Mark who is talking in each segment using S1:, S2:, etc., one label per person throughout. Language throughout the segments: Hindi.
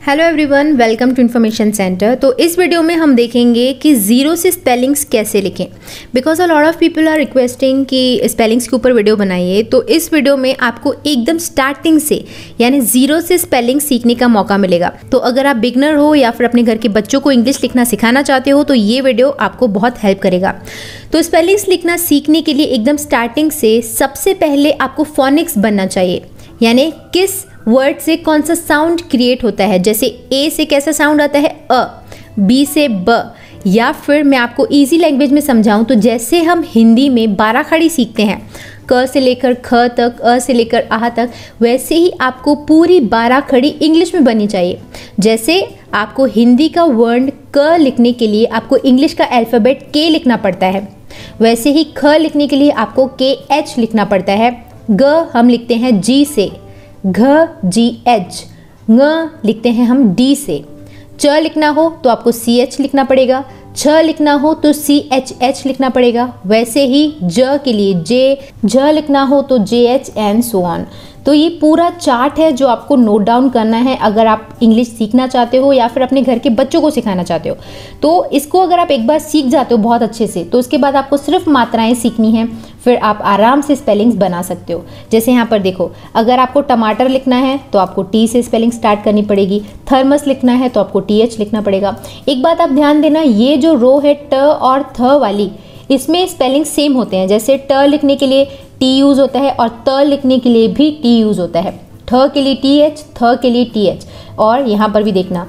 S1: Hello everyone, welcome to information centre. तो इस वीडियो में हम देखेंगे कि ज़ीरो से स्पेलिंग्स कैसे लिखें। Because a lot of people are requesting कि स्पेलिंग्स के ऊपर वीडियो बनाइए। तो इस वीडियो में आपको एकदम स्टार्टिंग से यानी ज़ीरो से स्पेलिंग सीखने का मौका मिलेगा। तो अगर आप बिगनर हो या फिर अपने घर के बच्चों को इंग्लिश लिखना सिखाना चाहते हो तो ये वीडियो आपको बहुत हेल्प करेगा। तो स्पेलिंग्स लिखना सीखने के लिए एकदम स्टार्टिंग से सबसे पहले आपको फोनिक्स बनना चाहिए, यानी किस वर्ड से कौन सा साउंड क्रिएट होता है। जैसे ए से कैसा साउंड आता है अ, बी से ब, या फिर मैं आपको इजी लैंग्वेज में समझाऊं तो जैसे हम हिंदी में 12 खड़ी सीखते हैं, क से लेकर ख तक, अ से लेकर आह तक, वैसे ही आपको पूरी 12 खड़ी इंग्लिश में बननी चाहिए। जैसे आपको हिंदी का वर्ण क लिखने के लिए आपको इंग्लिश का अल्फ़ाबेट के लिखना पड़ता है, वैसे ही ख लिखने के लिए आपको के एच लिखना पड़ता है। ग हम लिखते हैं जी से, घ जी एच, ng लिखते हैं हम डी से। च लिखना हो तो आपको सी एच लिखना पड़ेगा, छ लिखना हो तो सी एच एच लिखना पड़ेगा, वैसे ही ज के लिए जे, झ लिखना हो तो जे एच एंड सो ऑन। तो ये पूरा चार्ट है जो आपको नोट डाउन करना है अगर आप इंग्लिश सीखना चाहते हो या फिर अपने घर के बच्चों को सिखाना चाहते हो। तो इसको अगर आप एक बार सीख जाते हो बहुत अच्छे से तो उसके बाद आपको सिर्फ मात्राएं सीखनी है, फिर आप आराम से स्पेलिंग्स बना सकते हो। जैसे यहाँ पर देखो, अगर आपको टमाटर लिखना है तो आपको टी से स्पेलिंग स्टार्ट करनी पड़ेगी, थर्मस लिखना है तो आपको टी एच लिखना पड़ेगा। एक बात आप ध्यान देना, ये जो रो है ट और थ वाली, इसमें स्पेलिंग सेम होते हैं। जैसे ट लिखने के लिए टी यूज़ होता है और त लिखने के लिए भी टी यूज़ होता है। ठ के लिए टी एच, थ के लिए टी एच, और यहाँ पर भी देखना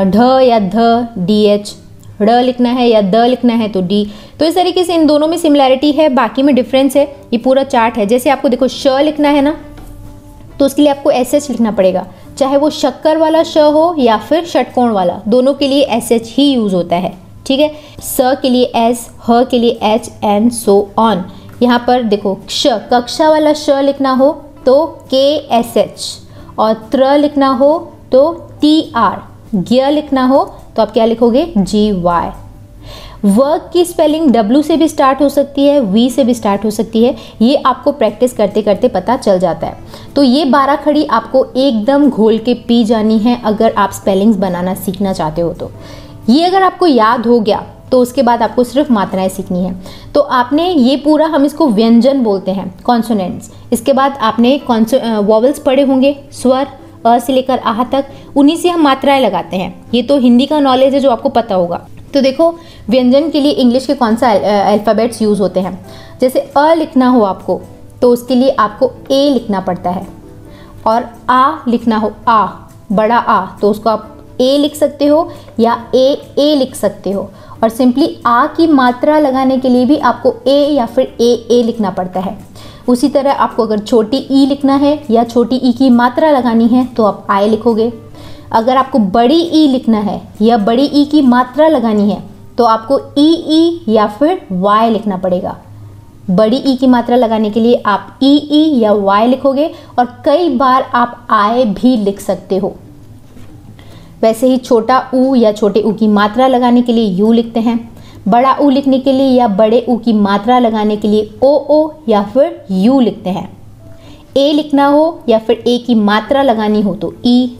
S1: ढ या ध डी एच, ड़ लिखना है या द लिखना है तो डी। तो इस तरीके से इन दोनों में सिमिलैरिटी है, बाकी में डिफरेंस है। ये पूरा चार्ट है। जैसे आपको देखो श लिखना है ना, तो उसके लिए आपको एस एच लिखना पड़ेगा, चाहे वो शक्कर वाला श हो या फिर षटकोण वाला, दोनों के लिए एस एच ही यूज़ होता है। ठीक है, स के लिए एस, ह के लिए एच एंड सो ऑन। यहाँ पर देखो क्ष, कक्षा वाला श लिखना हो तो के एस एच, और त्र लिखना हो तो टी आर, ज्ञ लिखना हो तो आप क्या लिखोगे जी वाई। वर्क की स्पेलिंग डब्ल्यू से भी स्टार्ट हो सकती है, वी से भी स्टार्ट हो सकती है, ये आपको प्रैक्टिस करते करते पता चल जाता है। तो ये 12 खड़ी आपको एकदम घोल के पी जानी है अगर आप स्पेलिंग्स बनाना सीखना चाहते हो। तो ये अगर आपको याद हो गया तो उसके बाद आपको सिर्फ मात्राएं सीखनी है। तो आपने ये पूरा, हम इसको व्यंजन बोलते हैं, कॉन्सोनेंट्स। इसके बाद आपने वॉवल्स पढ़े होंगे, स्वर अ से लेकर आह तक, उन्हीं से हम मात्राएं लगाते हैं। ये तो हिंदी का नॉलेज है जो आपको पता होगा। तो देखो व्यंजन के लिए इंग्लिश के कौन सा अल्फ़ाबेट्स यूज़ होते हैं। जैसे अ लिखना हो आपको तो उसके लिए आपको ए लिखना पड़ता है, और आ लिखना हो आ, बड़ा आ, तो उसको आप ए लिख सकते हो या ए लिख सकते हो। और सिंपली आ की मात्रा लगाने के लिए भी आपको ए या फिर ए लिखना पड़ता है। उसी तरह आपको अगर छोटी ई लिखना है या छोटी ई की मात्रा लगानी है तो आप आई लिखोगे। अगर आपको बड़ी ई लिखना है या बड़ी ई की मात्रा लगानी है तो आपको ई या फिर वाई लिखना पड़ेगा। बड़ी ई की मात्रा लगाने के लिए आप ई या वाई लिखोगे, और कई बार आप आई भी लिख सकते हो। वैसे ही छोटा ऊ या छोटे ऊ की मात्रा लगाने के लिए यू लिखते हैं। बड़ा ऊ लिखने के लिए या बड़े ऊ की मात्रा लगाने के लिए ओ या फिर यू लिखते हैं। ए लिखना हो या फिर ए की मात्रा लगानी हो तो ई,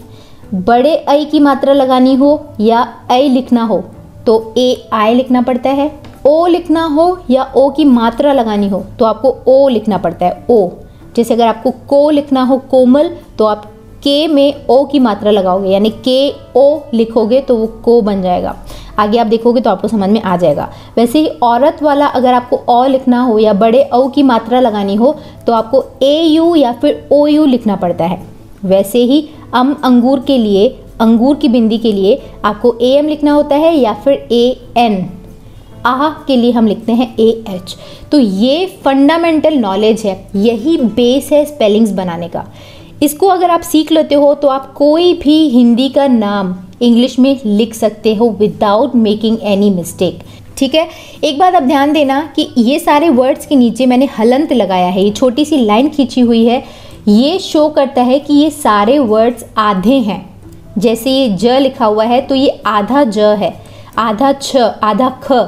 S1: बड़े आई की मात्रा लगानी हो या आई लिखना हो तो ए आई लिखना पड़ता है। ओ लिखना हो या ओ की मात्रा लगानी हो तो आपको ओ लिखना पड़ता है, ओ। जैसे अगर आपको को लिखना हो कोमल तो आप के में ओ की मात्रा लगाओगे, यानी के ओ लिखोगे तो वो को बन जाएगा। आगे आप देखोगे तो आपको समझ में आ जाएगा। वैसे ही औरत वाला अगर आपको ओ लिखना हो या बड़े ओ की मात्रा लगानी हो तो आपको ए यू या फिर ओ यू लिखना पड़ता है। वैसे ही अंगूर के लिए, अंगूर की बिंदी के लिए आपको ए एम लिखना होता है या फिर ए एन। आह के लिए हम लिखते हैं ए एच। तो ये फंडामेंटल नॉलेज है, यही बेस है स्पेलिंग्स बनाने का। इसको अगर आप सीख लेते हो तो आप कोई भी हिंदी का नाम इंग्लिश में लिख सकते हो विदाउट मेकिंग एनी मिस्टेक। ठीक है, एक बात आप ध्यान देना कि ये सारे वर्ड्स के नीचे मैंने हलंत लगाया है, ये छोटी सी लाइन खींची हुई है, ये शो करता है कि ये सारे वर्ड्स आधे हैं। जैसे ये ज लिखा हुआ है तो ये आधा ज है, आधा छ, आधा ख।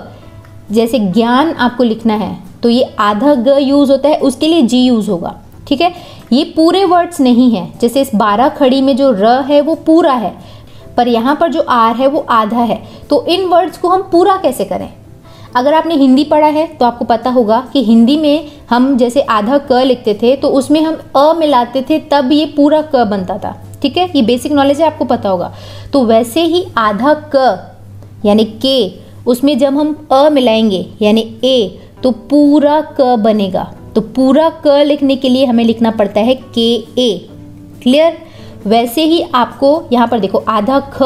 S1: जैसे ज्ञान आपको लिखना है तो ये आधा ग यूज़ होता है, उसके लिए जी यूज़ होगा। ठीक है, ये पूरे वर्ड्स नहीं हैं। जैसे इस 12 खड़ी में जो र है वो पूरा है, पर यहाँ पर जो आर है वो आधा है। तो इन वर्ड्स को हम पूरा कैसे करें? अगर आपने हिंदी पढ़ा है तो आपको पता होगा कि हिंदी में हम जैसे आधा क लिखते थे तो उसमें हम अ मिलाते थे, तब ये पूरा क बनता था। ठीक है, ये बेसिक नॉलेज है, आपको पता होगा। तो वैसे ही आधा क यानी के, उसमें जब हम अ मिलाएंगे यानी ए, तो पूरा क बनेगा। तो पूरा क लिखने के लिए हमें लिखना पड़ता है के ए। क्लियर? वैसे ही आपको यहाँ पर देखो आधा ख,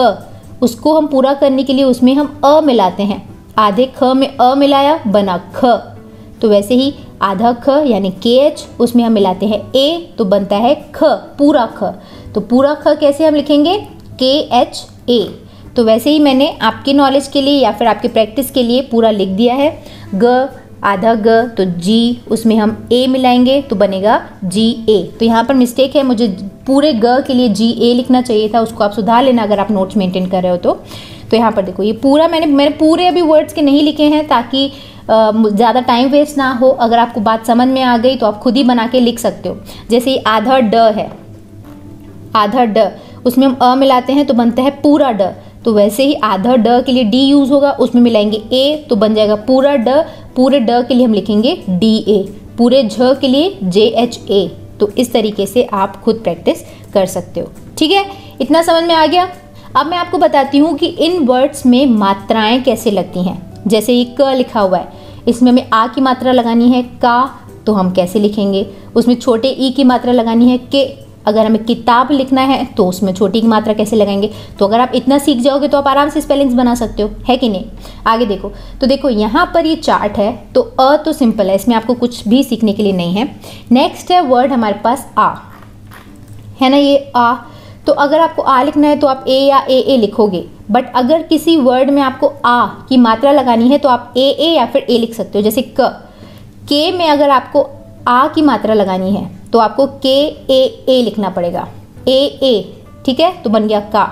S1: उसको हम पूरा करने के लिए उसमें हम अ मिलाते हैं। आधे ख में अ मिलाया बना ख। तो वैसे ही आधा ख यानी के एच, उसमें हम मिलाते हैं ए तो बनता है ख, पूरा ख। तो पूरा ख कैसे हम लिखेंगे? के एच ए। तो वैसे ही मैंने आपके नॉलेज के लिए या फिर आपके प्रैक्टिस के लिए पूरा लिख दिया है। ग, आधा ग तो जी, उसमें हम ए मिलाएंगे तो बनेगा जी ए। तो यहाँ पर मिस्टेक है, मुझे पूरे ग के लिए जी ए लिखना चाहिए था, उसको आप सुधार लेना अगर आप नोट्स मेंटेन कर रहे हो तो यहाँ पर देखो ये पूरा मैंने पूरे अभी वर्ड्स के नहीं लिखे हैं ताकि ज़्यादा टाइम वेस्ट ना हो। अगर आपको बात समझ में आ गई तो आप खुद ही बना के लिख सकते हो। जैसे आधा ड है, आधा ड, उसमें हम अ मिलाते हैं तो बनता है पूरा ड। तो वैसे ही आधा ड के लिए डी यूज़ होगा, उसमें मिलाएंगे ए तो बन जाएगा पूरा ड। पूरे ड के लिए हम लिखेंगे डी ए, पूरे झ के लिए जे एच ए। तो इस तरीके से आप खुद प्रैक्टिस कर सकते हो। ठीक है, इतना समझ में आ गया? अब मैं आपको बताती हूँ कि इन वर्ड्स में मात्राएं कैसे लगती हैं। जैसे ये क लिखा हुआ है, इसमें हमें आ की मात्रा लगानी है का, तो हम कैसे लिखेंगे? उसमें छोटे ई की मात्रा लगानी है के। अगर हमें किताब लिखना है तो उसमें छोटी की मात्रा कैसे लगाएंगे? तो अगर आप इतना सीख जाओगे तो आप आराम से स्पेलिंग्स बना सकते हो, है कि नहीं? आगे देखो, तो देखो यहाँ पर ये चार्ट है, तो अ तो सिंपल है, इसमें आपको कुछ भी सीखने के लिए नहीं है। नेक्स्ट है वर्ड हमारे पास आ, है ना, ये आ। तो अगर आपको आ लिखना है तो आप ए या ए लिखोगे, बट अगर किसी वर्ड में आपको आ की मात्रा लगानी है तो आप ए या फिर ए लिख सकते हो। जैसे के में अगर आपको आ की मात्रा लगानी है तो आपको के ए लिखना पड़ेगा, ए। ठीक है, तो बन गया का।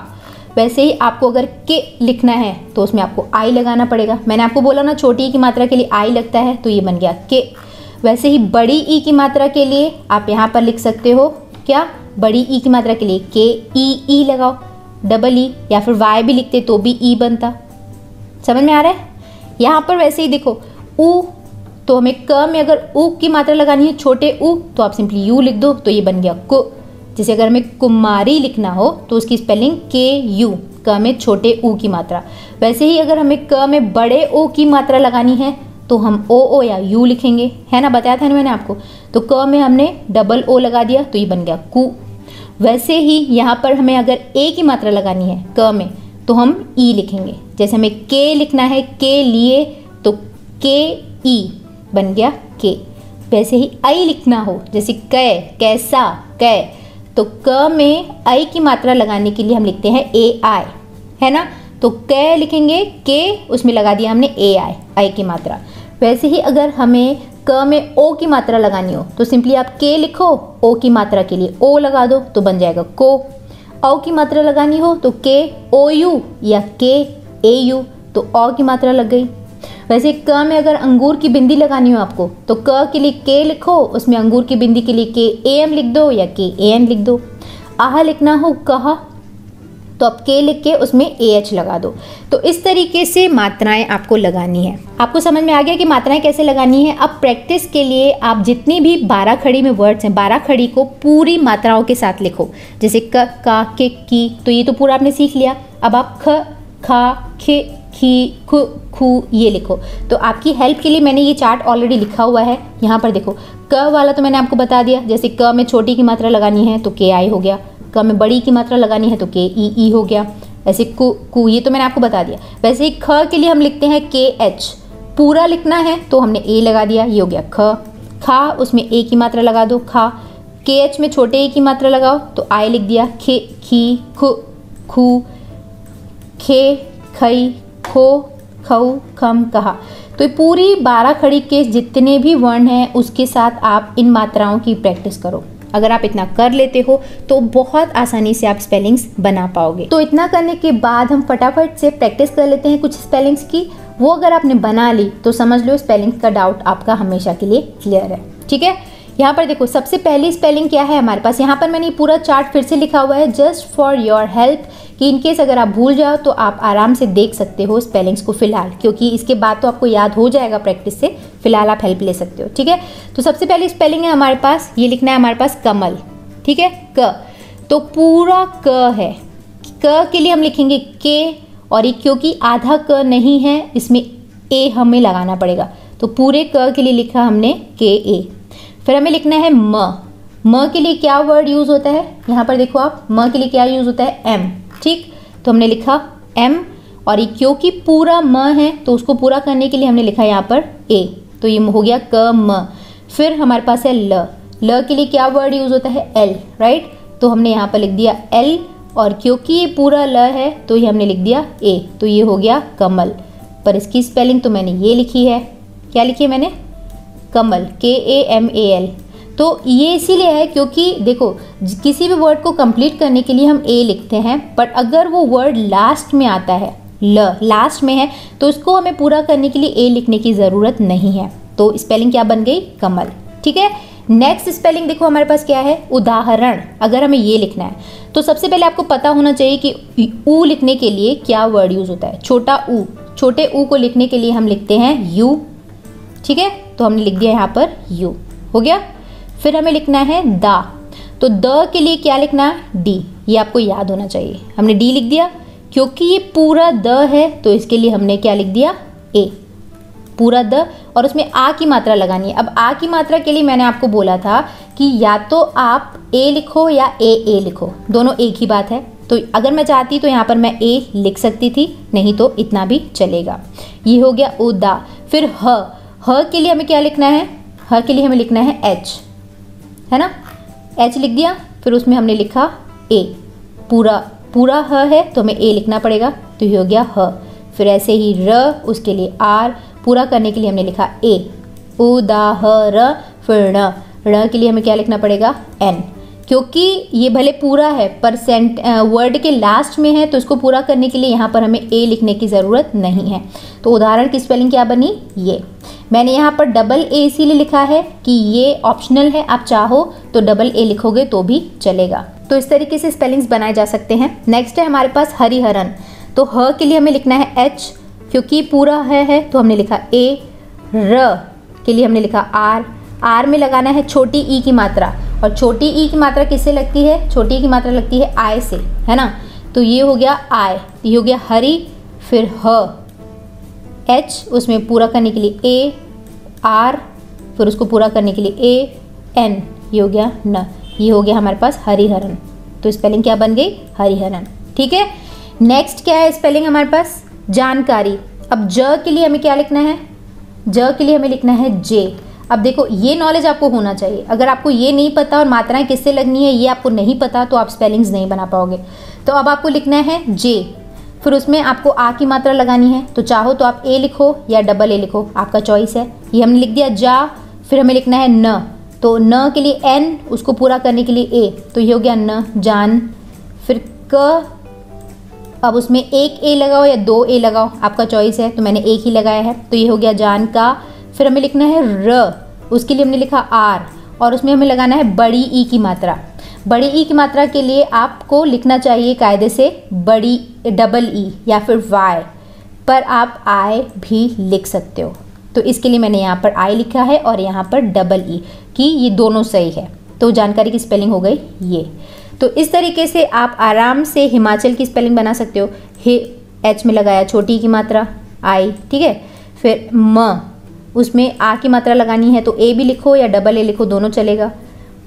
S1: वैसे ही आपको अगर के लिखना है तो उसमें आपको आई लगाना पड़ेगा। मैंने आपको बोला ना छोटी ई की मात्रा के लिए आई लगता है, तो ये बन गया के। वैसे ही बड़ी ई की मात्रा के लिए आप यहाँ पर लिख सकते हो क्या? बड़ी ई की मात्रा के लिए के ई लगाओ, डबल ई, या फिर वाई भी लिखते तो भी ई बनता। समझ में आ रहा है? यहाँ पर वैसे ही देखो ऊ, तो हमें क में अगर ऊ की मात्रा लगानी है छोटे ऊ, तो आप सिंपली यू लिख दो, तो ये बन गया कु। जैसे अगर हमें कुमारी लिखना हो तो उसकी स्पेलिंग के यू, क में छोटे ऊ की मात्रा। वैसे ही अगर हमें क में बड़े ओ की मात्रा लगानी है तो हम ओ या यू लिखेंगे, है ना, बताया था ना मैंने आपको। तो क में हमने डबल ओ लगा दिया तो ये बन गया कु। वैसे ही यहाँ पर हमें अगर ए की मात्रा लगानी है क में तो हम ई लिखेंगे। जैसे हमें के लिखना है के लिए तो के ई बन गया के। वैसे ही आई लिखना हो, जैसे कै, कैसा, कै, तो क में आई की मात्रा लगाने के लिए हम लिखते हैं ए आई, है ना। तो कै लिखेंगे के, उसमें लगा दिया हमने ए आई की मात्रा। वैसे ही अगर हमें क में ओ की मात्रा लगानी हो तो सिंपली आप के लिखो, ओ की मात्रा के लिए ओ लगा दो तो बन जाएगा को। औ की मात्रा लगानी हो तो के ओ यू या के ए यू, तो औ की मात्रा लग गई। वैसे क में अगर अंगूर की बिंदी लगानी हो आपको तो क के लिए के लिखो, उसमें अंगूर की बिंदी के लिए के ए एम लिख दो या के ए एन लिख दो। आह लिखना हो कहा तो आप के लिख के उसमें ए एच लगा दो। तो इस तरीके से मात्राएं आपको लगानी है। आपको समझ में आ गया कि मात्राएं कैसे लगानी है। अब प्रैक्टिस के लिए आप जितनी भी 12 खड़ी में वर्ड्स हैं, 12 खड़ी को पूरी मात्राओं के साथ लिखो। जैसे क, का, के, की, तो ये तो पूरा आपने सीख लिया। अब आप ख, खा, खे, खी, खु, खू ये लिखो। तो आपकी हेल्प के लिए मैंने ये चार्ट ऑलरेडी लिखा हुआ है। यहाँ पर देखो क वाला तो मैंने आपको बता दिया। जैसे क में छोटी की मात्रा लगानी है तो के आई हो गया, क में बड़ी की मात्रा लगानी है तो के ई हो गया। ऐसे कु ये तो मैंने आपको बता दिया। वैसे ही ख के लिए हम लिखते हैं के एच, पूरा लिखना है तो हमने ए लगा दिया, ये हो गया ख। खा, उसमें ए की मात्रा लगा दो खा। के एच में छोटे ए की मात्रा लगाओ तो आई लिख दिया खे, खी, खु, खू, खे, खई, खो, खऊ, खम, कहा। तो ये पूरी 12 खड़ी के जितने भी वर्ण हैं उसके साथ आप इन मात्राओं की प्रैक्टिस करो। अगर आप इतना कर लेते हो तो बहुत आसानी से आप स्पेलिंग्स बना पाओगे। तो इतना करने के बाद हम फटाफट से प्रैक्टिस कर लेते हैं कुछ स्पेलिंग्स की। वो अगर आपने बना ली तो समझ लो स्पेलिंग्स का डाउट आपका हमेशा के लिए क्लियर है। ठीक है, यहाँ पर देखो सबसे पहली स्पेलिंग क्या है हमारे पास। यहाँ पर मैंने पूरा चार्ट फिर से लिखा हुआ है जस्ट फॉर योर हेल्प कि इनकेस अगर आप भूल जाओ तो आप आराम से देख सकते हो स्पेलिंग्स को फिलहाल, क्योंकि इसके बाद तो आपको याद हो जाएगा प्रैक्टिस से, फिलहाल आप हेल्प ले सकते हो। ठीक है, तो सबसे पहले स्पेलिंग है हमारे पास, ये लिखना है हमारे पास कमल। ठीक है, क, तो पूरा क है, क के लिए हम लिखेंगे के, और ये क्योंकि आधा क नहीं है इसमें ए हमें लगाना पड़ेगा, तो पूरे क के लिए लिखा हमने के ए। फिर हमें लिखना है म के लिए क्या वर्ड यूज होता है, यहाँ पर देखो आप, म के लिए क्या यूज होता है, एम। ठीक, तो हमने लिखा एम, और ये क्योंकि पूरा म है तो उसको पूरा करने के लिए हमने लिखा यहाँ पर ए, तो ये हो गया क म। फिर हमारे पास है ल के लिए क्या वर्ड यूज होता है, एल, राइट, तो हमने यहाँ पर लिख दिया एल, और क्योंकि ये पूरा ल है तो ये हमने लिख दिया ए, तो ये हो गया कमल। पर इसकी स्पेलिंग तो मैंने ये लिखी है, क्या लिखी है मैंने, कमल, KAMAL। तो ये इसीलिए है क्योंकि देखो किसी भी वर्ड को कंप्लीट करने के लिए हम ए लिखते हैं, बट अगर वो वर्ड लास्ट में आता है, ल लास्ट में है, तो उसको हमें पूरा करने के लिए ए लिखने की ज़रूरत नहीं है, तो स्पेलिंग क्या बन गई, कमल। ठीक है, नेक्स्ट स्पेलिंग देखो हमारे पास क्या है, उदाहरण। अगर हमें ये लिखना है तो सबसे पहले आपको पता होना चाहिए कि ऊ लिखने के लिए क्या वर्ड यूज होता है, छोटा ऊ। छोटे ऊ को लिखने के लिए हम लिखते हैं यू। ठीक है, तो हमने लिख दिया यहाँ पर यू, हो गया। फिर हमें लिखना है दा, तो द के लिए क्या लिखना है, डी, ये आपको याद होना चाहिए। हमने डी लिख दिया, क्योंकि ये पूरा द है तो इसके लिए हमने क्या लिख दिया, ए, पूरा द, और उसमें आ की मात्रा लगानी है। अब आ की मात्रा के लिए मैंने आपको बोला था कि या तो आप ए लिखो या ए लिखो, दोनों एक ही बात है। तो अगर मैं चाहती तो यहाँ पर मैं ए लिख सकती थी, नहीं तो इतना भी चलेगा। ये हो गया उदा। फिर ह के लिए हमें क्या लिखना है, ह के लिए हमें लिखना है एच, है ना, एच लिख दिया। फिर उसमें हमने लिखा ए, पूरा ह है तो हमें ए लिखना पड़ेगा, तो ये हो गया ह। फिर ऐसे ही र, उसके लिए आर, पूरा करने के लिए हमने लिखा ए, उदाहरण। फिर ण के लिए हमें क्या लिखना पड़ेगा, एन, क्योंकि ये भले पूरा है पर वर्ड के लास्ट में है तो इसको पूरा करने के लिए यहाँ पर हमें ए लिखने की ज़रूरत नहीं है। तो उदाहरण की स्पेलिंग क्या बनी, ये। मैंने यहाँ पर डबल ए इसीलिए लिखा है कि ये ऑप्शनल है, आप चाहो तो डबल ए लिखोगे तो भी चलेगा। तो इस तरीके से स्पेलिंग्स बनाए जा सकते हैं। नेक्स्ट है हमारे पास हरिहरन, तो ह के लिए हमें लिखना है एच, क्योंकि पूरा है तो हमने लिखा ए। र के लिए हमने लिखा आर में लगाना है छोटी ई की मात्रा, और छोटी ई की मात्रा किससे लगती है, छोटी ई की मात्रा लगती है आय से, है ना, तो ये हो गया आय, ये हो गया हरि। फिर ह, एच, उसमें पूरा करने के लिए ए, आर, फिर उसको पूरा करने के लिए ए, एन, ये हो गया न, ये हो गया हमारे पास हरिहरन। तो स्पेलिंग क्या बन गई, हरिहरन। ठीक है, नेक्स्ट क्या है स्पेलिंग हमारे पास, जानकारी। अब ज के लिए हमें क्या लिखना है, ज के लिए हमें लिखना है जे। अब देखो ये नॉलेज आपको होना चाहिए, अगर आपको ये नहीं पता और मात्राएं किससे लगनी है ये आपको नहीं पता तो आप स्पेलिंग्स नहीं बना पाओगे। तो अब आपको लिखना है जे, फिर उसमें आपको आ की मात्रा लगानी है, तो चाहो तो आप ए लिखो या डबल ए लिखो, आपका चॉइस है। ये हमने लिख दिया जा। फिर हमें लिखना है न, तो न के लिए एन, उसको पूरा करने के लिए ए, तो ये हो गया न, जान। फिर क, अब उसमें एक ए लगाओ या दो ए लगाओ, आपका चॉइस है, तो मैंने एक ही लगाया है, तो ये हो गया जान का। फिर हमें लिखना है र, उसके लिए हमने लिखा आर, और उसमें हमें लगाना है बड़ी ई की मात्रा। बड़ी ई की मात्रा के लिए आपको लिखना चाहिए कायदे से बड़ी डबल ई या फिर वाई, पर आप आई भी लिख सकते हो। तो इसके लिए मैंने यहाँ पर आई लिखा है और यहाँ पर डबल ई, कि ये दोनों सही है। तो जानकारी की स्पेलिंग हो गई ये। तो इस तरीके से आप आराम से हिमाचल की स्पेलिंग बना सकते हो। हे, एच में लगाया छोटी की मात्रा आई, ठीक है। फिर म, उसमें आ की मात्रा लगानी है तो ए भी लिखो या डबल ए लिखो, दोनों चलेगा।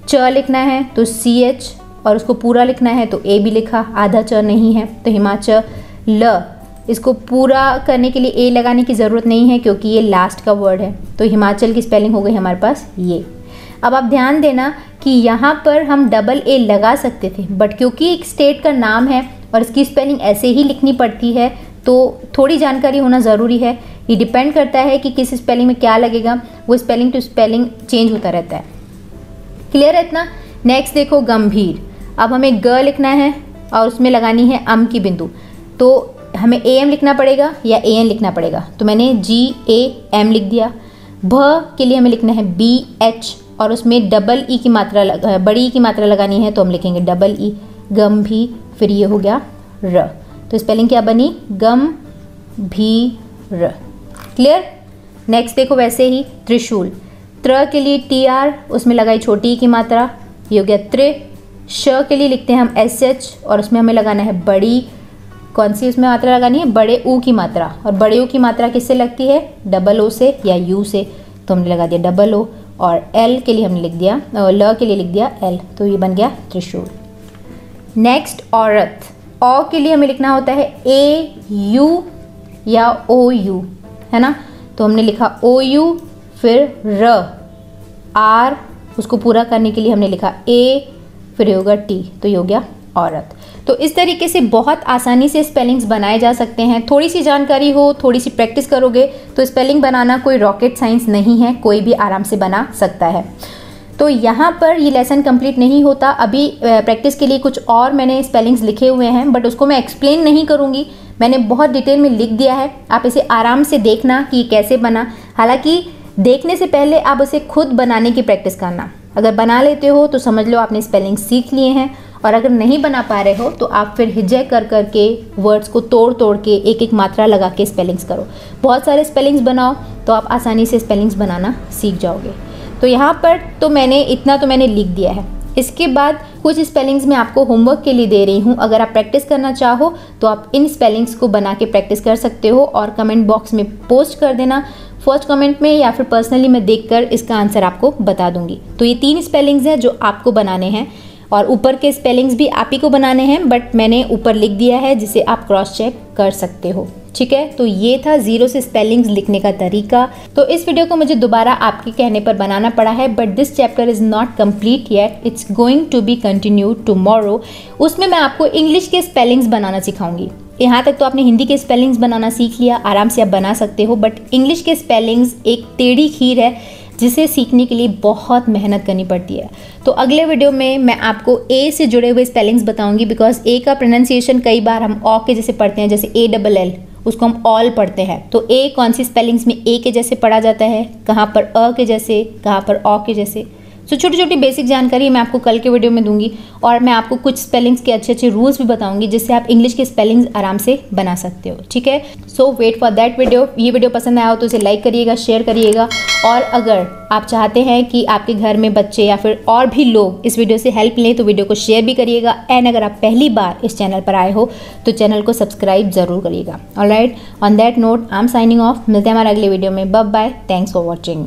S1: च लिखना है तो सी एच, और उसको पूरा लिखना है तो ए भी लिखा, आधा च नहीं है तो हिमाचल। ल, इसको पूरा करने के लिए ए लगाने की ज़रूरत नहीं है क्योंकि ये लास्ट का वर्ड है, तो हिमाचल की स्पेलिंग हो गई हमारे पास ये। अब आप ध्यान देना कि यहाँ पर हम डबल ए लगा सकते थे, बट क्योंकि एक स्टेट का नाम है और इसकी स्पेलिंग ऐसे ही लिखनी पड़ती है तो थोड़ी जानकारी होना ज़रूरी है। ये डिपेंड करता है कि किस स्पेलिंग में क्या लगेगा, वो स्पेलिंग टू स्पेलिंग चेंज होता रहता है। क्लियर है इतना? नेक्स्ट देखो गंभीर। अब हमें ग लिखना है और उसमें लगानी है अम की बिंदु, तो हमें ए एम लिखना पड़ेगा या ए एन लिखना पड़ेगा, तो मैंने जी ए एम लिख दिया। भ के लिए हमें लिखना है बी एच, और उसमें डबल ई की मात्रा बड़ी ई की मात्रा लगानी है तो हम लिखेंगे डबल ई, गंभीर। फिर ये हो गया र। तो स्पेलिंग क्या बनी? गंभीर। क्लियर? नेक्स्ट देखो वैसे ही त्रिशूल, त्र के लिए TR, उसमें लगाई छोटी की मात्रा, ये हो गया त्रि। श के लिए लिखते हैं हम SH और उसमें हमें लगाना है बड़ी, कौन सी उसमें मात्रा लगानी है? बड़े ऊ की मात्रा। और बड़े ऊ की मात्रा किससे लगती है? डबल ओ से या यू से, तो हमने लगा दिया डबल ओ। और L के लिए हमने लिख दिया, ल के लिए लिख दिया L, तो ये बन गया त्रिशूल। नेक्स्ट औरत, औ के लिए हमें लिखना होता है AU या OU, है ना? तो हमने लिखा OU, फिर र, R, उसको पूरा करने के लिए हमने लिखा A, फिर ये होगा T, तो ये हो गया औरत। तो इस तरीके से बहुत आसानी से स्पेलिंग्स बनाए जा सकते हैं। थोड़ी सी जानकारी हो, थोड़ी सी प्रैक्टिस करोगे तो स्पेलिंग बनाना कोई रॉकेट साइंस नहीं है, कोई भी आराम से बना सकता है। तो यहाँ पर ये लेसन कंप्लीट नहीं होता, अभी प्रैक्टिस के लिए कुछ और मैंने स्पेलिंग्स लिखे हुए हैं, बट उसको मैं एक्सप्लेन नहीं करूँगी, मैंने बहुत डिटेल में लिख दिया है। आप इसे आराम से देखना कि कैसे बना। हालांकि देखने से पहले आप उसे खुद बनाने की प्रैक्टिस करना। अगर बना लेते हो तो समझ लो आपने स्पेलिंग सीख लिए हैं, और अगर नहीं बना पा रहे हो तो आप फिर हिज्जे कर करके वर्ड्स को तोड़ तोड़ के एक एक मात्रा लगा के स्पेलिंग्स करो। बहुत सारे स्पेलिंग्स बनाओ तो आप आसानी से स्पेलिंग्स बनाना सीख जाओगे। तो यहाँ पर तो मैंने इतना तो मैंने लिख दिया है। इसके बाद कुछ स्पेलिंग्स मैं आपको होमवर्क के लिए दे रही हूँ। अगर आप प्रैक्टिस करना चाहो तो आप इन स्पेलिंग्स को बना के प्रैक्टिस कर सकते हो और कमेंट बॉक्स में पोस्ट कर देना, फर्स्ट कमेंट में या फिर पर्सनली मैं देखकर इसका आंसर आपको बता दूंगी। तो ये 3 स्पेलिंग्स हैं जो आपको बनाने हैं, और ऊपर के स्पेलिंग्स भी आप ही को बनाने हैं, बट मैंने ऊपर लिख दिया है जिसे आप क्रॉस चेक कर सकते हो। ठीक है, तो ये था 0 से स्पेलिंग्स लिखने का तरीका। तो इस वीडियो को मुझे दोबारा आपके कहने पर बनाना पड़ा है, but this chapter is not complete yet, it's going to be continued tomorrow. उसमें मैं आपको इंग्लिश के स्पेलिंग्स बनाना सिखाऊंगी। यहाँ तक तो आपने हिंदी के स्पेलिंग्स बनाना सीख लिया, आराम से आप बना सकते हो, बट इंग्लिश के स्पेलिंग्स एक टेढ़ी खीर है जिसे सीखने के लिए बहुत मेहनत करनी पड़ती है। तो अगले वीडियो में मैं आपको ए से जुड़े हुए स्पेलिंग्स बताऊंगी, बिकॉज ए का प्रोनाउंसिएशन कई बार हम ऑ के जैसे पढ़ते हैं, जैसे ALL, उसको हम ऑल पढ़ते हैं। तो ए कौन सी स्पेलिंग्स में ए के जैसे पढ़ा जाता है, कहाँ पर अ के जैसे, कहाँ पर ऑ के जैसे। सो छोटी छोटी बेसिक जानकारी मैं आपको कल के वीडियो में दूंगी, और मैं आपको कुछ स्पेलिंग्स के अच्छे अच्छे रूल्स भी बताऊंगी जिससे आप इंग्लिश के स्पेलिंग्स आराम से बना सकते हो। ठीक है, सो वेट फॉर दैट वीडियो। ये वीडियो पसंद आया हो तो इसे लाइक करिएगा, शेयर करिएगा, और अगर आप चाहते हैं कि आपके घर में बच्चे या फिर और भी लोग इस वीडियो से हेल्प लें तो वीडियो को शेयर भी करिएगा। एंड अगर आप पहली बार इस चैनल पर आए हो तो चैनल को सब्सक्राइब जरूर करिएगा। Alright, on that note I am signing off. मिलते हैं हमारे अगले वीडियो में। Bye bye, thanks for watching.